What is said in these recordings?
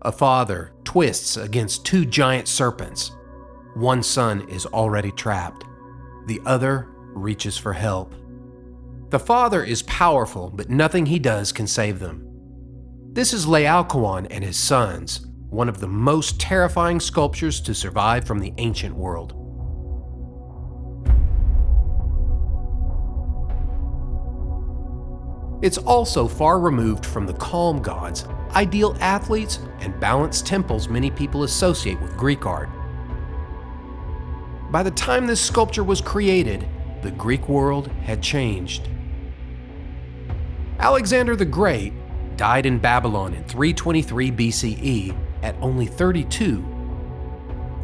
A father twists against two giant serpents. One son is already trapped. The other reaches for help. The father is powerful, but nothing he does can save them. This is Laocoön and His Sons, one of the most terrifying sculptures to survive from the ancient world. It's also far removed from the calm gods, ideal athletes, and balanced temples many people associate with Greek art. By the time this sculpture was created, the Greek world had changed. Alexander the Great died in Babylon in 323 BCE at only 32.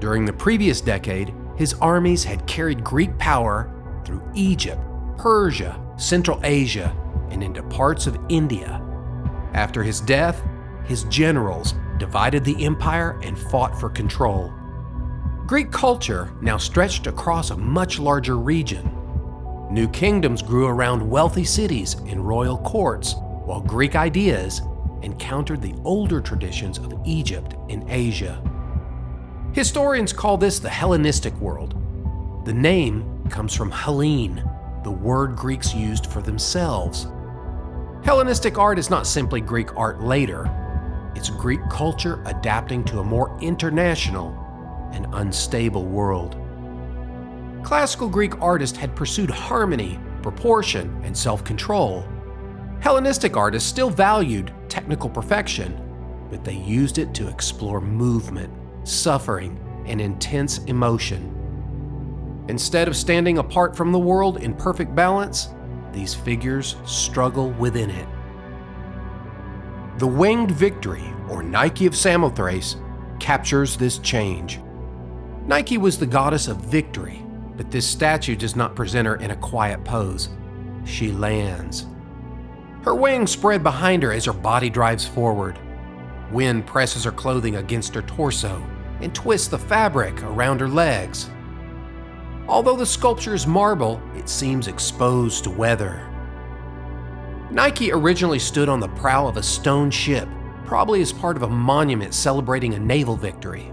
During the previous decade, his armies had carried Greek power through Egypt, Persia, Central Asia, and into parts of India. After his death, his generals divided the empire and fought for control. Greek culture now stretched across a much larger region. New kingdoms grew around wealthy cities and royal courts, while Greek ideas encountered the older traditions of Egypt and Asia. Historians call this the Hellenistic world. The name comes from Hellene, the word Greeks used for themselves. Hellenistic art is not simply Greek art later. It's Greek culture adapting to a more international and unstable world. Classical Greek artists had pursued harmony, proportion, and self-control. Hellenistic artists still valued technical perfection, but they used it to explore movement, suffering, and intense emotion. Instead of standing apart from the world in perfect balance, these figures struggle within it. The winged victory, or Nike of Samothrace, captures this change. Nike was the goddess of victory, but this statue does not present her in a quiet pose. She lands. Her wings spread behind her as her body drives forward. Wind presses her clothing against her torso and twists the fabric around her legs. Although the sculpture is marble, it seems exposed to weather. Nike originally stood on the prow of a stone ship, probably as part of a monument celebrating a naval victory.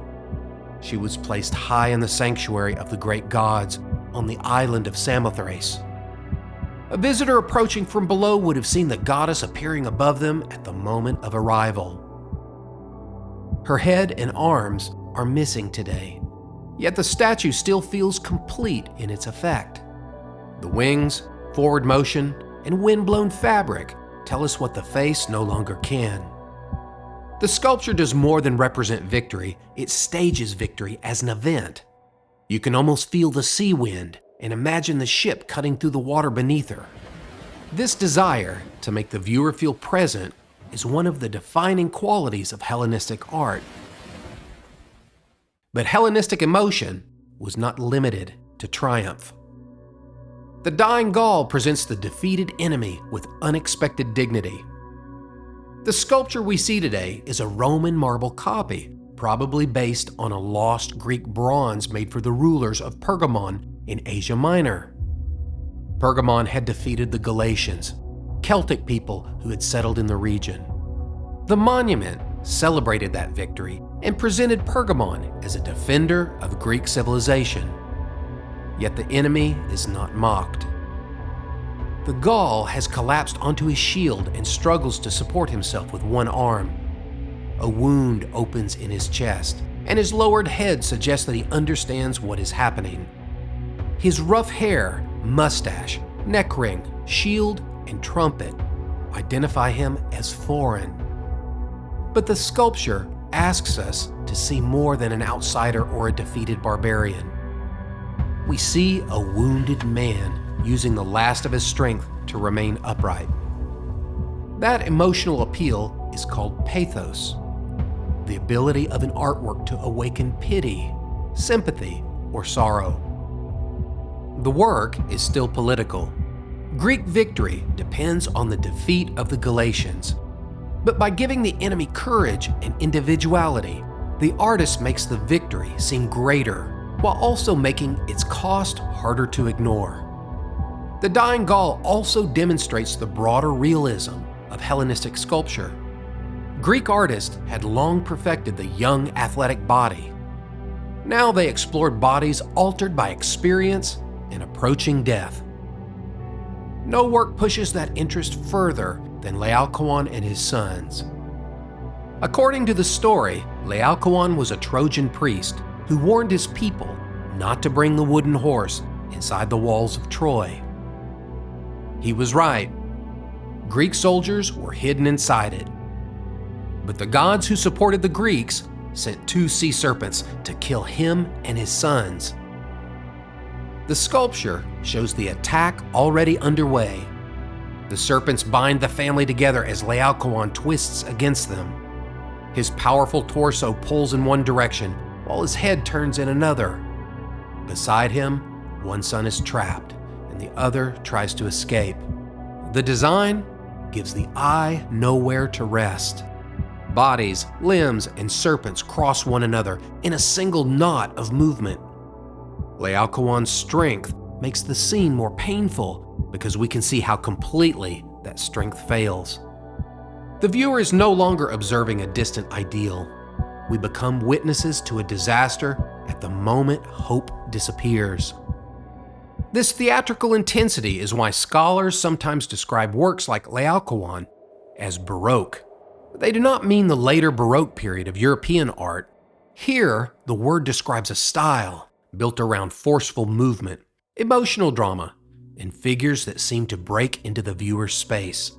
She was placed high in the sanctuary of the great gods on the island of Samothrace. A visitor approaching from below would have seen the goddess appearing above them at the moment of arrival. Her head and arms are missing today, yet the statue still feels complete in its effect. The wings, forward motion, and wind-blown fabric tell us what the face no longer can. The sculpture does more than represent victory, it stages victory as an event. You can almost feel the sea wind and imagine the ship cutting through the water beneath her. This desire to make the viewer feel present is one of the defining qualities of Hellenistic art. But Hellenistic emotion was not limited to triumph. The Dying Gaul presents the defeated enemy with unexpected dignity. The sculpture we see today is a Roman marble copy, probably based on a lost Greek bronze made for the rulers of Pergamon in Asia Minor. Pergamon had defeated the Galatians, Celtic people who had settled in the region. The monument celebrated that victory and presented Pergamon as a defender of Greek civilization. Yet the enemy is not mocked. The Gaul has collapsed onto his shield and struggles to support himself with one arm. A wound opens in his chest, and his lowered head suggests that he understands what is happening. His rough hair, mustache, neck ring, shield, and trumpet identify him as foreign. But the sculpture asks us to see more than an outsider or a defeated barbarian. We see a wounded man using the last of his strength to remain upright. That emotional appeal is called pathos, the ability of an artwork to awaken pity, sympathy, or sorrow. The work is still political. Greek victory depends on the defeat of the Galatians. But by giving the enemy courage and individuality, the artist makes the victory seem greater, while also making its cost harder to ignore. The Dying Gaul also demonstrates the broader realism of Hellenistic sculpture. Greek artists had long perfected the young athletic body. Now they explored bodies altered by experience and approaching death. No work pushes that interest further than Laocoön and His Sons. According to the story, Laocoön was a Trojan priest who warned his people not to bring the wooden horse inside the walls of Troy. He was right. Greek soldiers were hidden inside it. But the gods who supported the Greeks sent 2 sea serpents to kill him and his sons. The sculpture shows the attack already underway. The serpents bind the family together as Laocoön twists against them. His powerful torso pulls in one direction while his head turns in another. Beside him, one son is trapped and the other tries to escape. The design gives the eye nowhere to rest. Bodies, limbs, and serpents cross one another in a single knot of movement. Laocoön's strength makes the scene more painful because we can see how completely that strength fails. The viewer is no longer observing a distant ideal. We become witnesses to a disaster at the moment hope disappears. This theatrical intensity is why scholars sometimes describe works like Laocoön as Baroque. They do not mean the later Baroque period of European art. Here, the word describes a style built around forceful movement, emotional drama, and figures that seem to break into the viewer's space.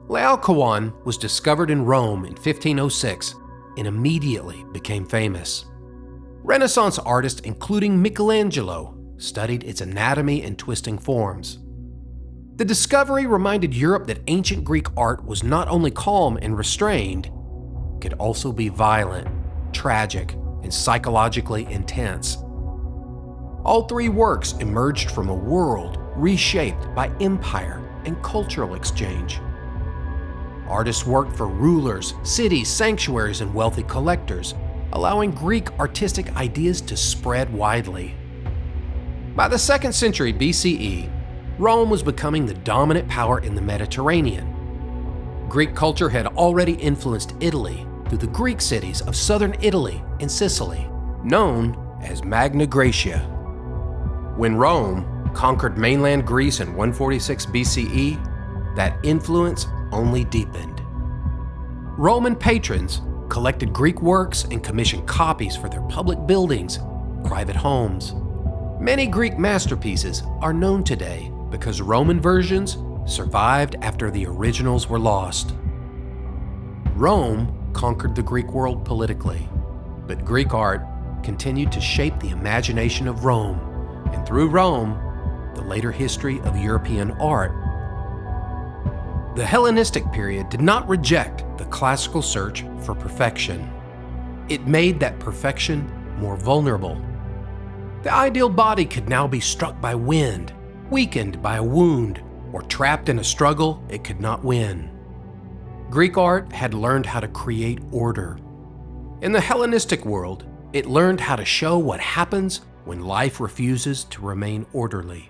Laocoön was discovered in Rome in 1506 and immediately became famous. Renaissance artists, including Michelangelo, studied its anatomy and twisting forms. The discovery reminded Europe that ancient Greek art was not only calm and restrained, it could also be violent, tragic, and psychologically intense. All 3 works emerged from a world reshaped by empire and cultural exchange. Artists worked for rulers, cities, sanctuaries, and wealthy collectors, allowing Greek artistic ideas to spread widely. By the 2nd century BCE, Rome was becoming the dominant power in the Mediterranean. Greek culture had already influenced Italy through the Greek cities of southern Italy and Sicily, known as Magna Graecia. When Rome conquered mainland Greece in 146 BCE, that influence only deepened. Roman patrons collected Greek works and commissioned copies for their public buildings, private homes. Many Greek masterpieces are known today because Roman versions survived after the originals were lost. Rome conquered the Greek world politically, but Greek art continued to shape the imagination of Rome, and through Rome, the later history of European art. The Hellenistic period did not reject the classical search for perfection. It made that perfection more vulnerable. The ideal body could now be struck by wind, weakened by a wound, or trapped in a struggle it could not win. Greek art had learned how to create order. In the Hellenistic world, it learned how to show what happens when life refuses to remain orderly.